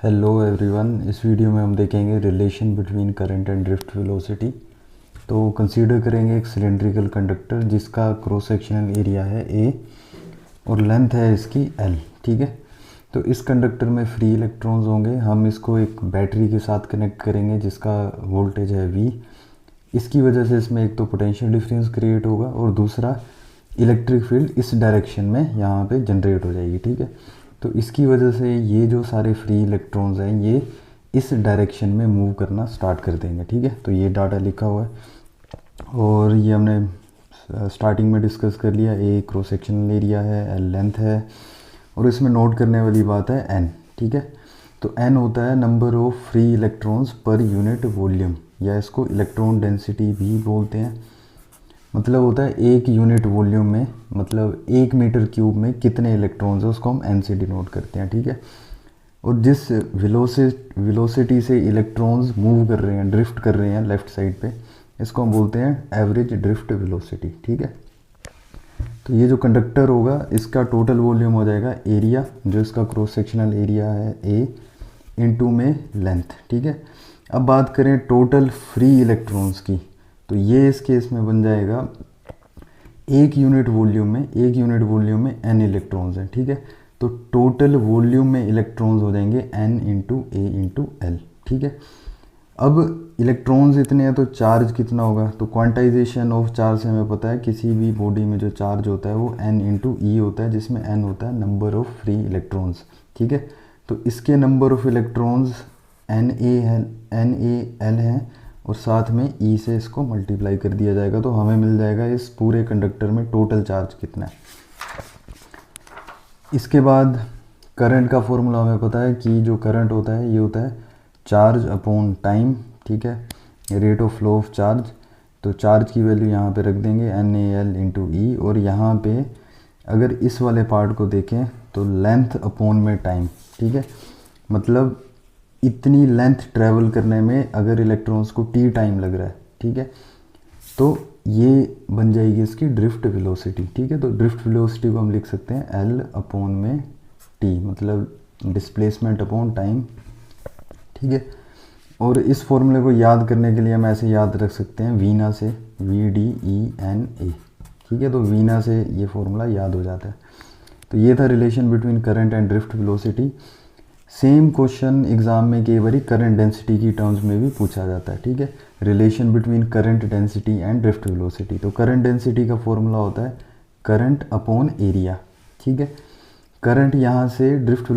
Hello everyone, इस video में हम देखेंगे relation between current and drift velocity. तो कंसीडर करेंगे एक सिलेंड्रिकल कंडक्टर जिसका क्रॉस सेक्शनल एरिया है ए और लेंथ है इसकी एल। ठीक है, तो इस कंडक्टर में फ्री इलेक्ट्रॉन्स होंगे। हम इसको एक बैटरी के साथ कनेक्ट करेंगे जिसका वोल्टेज है वी। इसकी वजह से इसमें एक तो पोटेंशियल डिफरेंस क्रिएट होगा और दूसरा इलेक्ट्रिक फील्ड इस डायरेक्शन में यहाँ पे जनरेट हो जाएगी। ठीक है, तो इसकी वजह से ये जो सारे फ्री इलेक्ट्रॉन्स हैं ये इस डायरेक्शन में मूव करना स्टार्ट कर देंगे। ठीक है, तो ये डाटा लिखा हुआ है और ये हमने स्टार्टिंग में डिस्कस कर लिया। ए क्रॉस सेक्शनल एरिया है, एल लेंथ है और इसमें नोट करने वाली बात है एन। ठीक है, तो एन होता है number of free electrons per unit volume, या इसको इलेक्ट्रॉन डेंसिटी भी बोलते हैं। मतलब होता है एक यूनिट वॉल्यूम में, मतलब 1 मीटर क्यूब में कितने इलेक्ट्रॉन्स हैं उसको हम एन से डिनोट करते हैं। ठीक है, और जिस वेलोसिटी से इलेक्ट्रॉन्स मूव कर रहे हैं, ड्रिफ्ट कर रहे हैं लेफ़्ट साइड पे, इसको हम बोलते हैं एवरेज ड्रिफ्ट वेलोसिटी। ठीक है, तो ये जो कंडक्टर होगा इसका टोटल वॉल्यूम हो जाएगा एरिया, जो इसका क्रॉस सेक्शनल एरिया है ए, इनटू में लेंथ। ठीक है, अब बात करें टोटल फ्री इलेक्ट्रॉन्स की, तो ये इस केस में बन जाएगा एक यूनिट वॉल्यूम में एन इलेक्ट्रॉन्स हैं। ठीक है, तो टोटल वॉल्यूम में इलेक्ट्रॉन्स हो जाएंगे एन इंटू ए इंटू एल। ठीक है, अब इलेक्ट्रॉन्स इतने हैं तो चार्ज कितना होगा, तो क्वांटाइजेशन ऑफ चार्ज से हमें पता है किसी भी बॉडी में जो चार्ज होता है वो एन इंटू ई होता है, जिसमें एन होता है नंबर ऑफ फ्री इलेक्ट्रॉन्स। ठीक है, तो इसके number of electrons N A L हैं और साथ में ई से इसको मल्टीप्लाई कर दिया जाएगा, तो हमें मिल जाएगा इस पूरे कंडक्टर में टोटल चार्ज कितना है। इसके बाद करंट का फॉर्मूला हमें पता है कि जो करंट होता है ये होता है चार्ज अपॉन टाइम। ठीक है, rate of flow of charge, तो चार्ज की वैल्यू यहाँ पे रख देंगे एन ए एल इंटू ई, और यहाँ पे अगर इस वाले पार्ट को देखें तो लेंथ अपॉन में टाइम। ठीक है, मतलब इतनी लेंथ ट्रैवल करने में अगर इलेक्ट्रॉन्स को टी टाइम लग रहा है, ठीक है, तो ये बन जाएगी इसकी ड्रिफ्ट वेलोसिटी। ठीक है, तो ड्रिफ्ट वेलोसिटी को हम लिख सकते हैं एल अपॉन में टी, मतलब डिस्प्लेसमेंट अपॉन टाइम। ठीक है, और इस फॉर्मूले को याद करने के लिए हम ऐसे याद रख सकते हैं वीना से, V D E N A. ठीक है, तो वीना से ये फॉर्मूला याद हो जाता है। तो ये था relation between current and drift velocity. Same question exam में कई बार करंट डेंसिटी की टर्म्स में भी पूछा जाता है। ठीक है, relation between current density and drift velocity. तो करंट डेंसिटी का फॉर्मूला होता है करंट अपॉन एरिया। ठीक है, करंट यहाँ से ड्रिफ्ट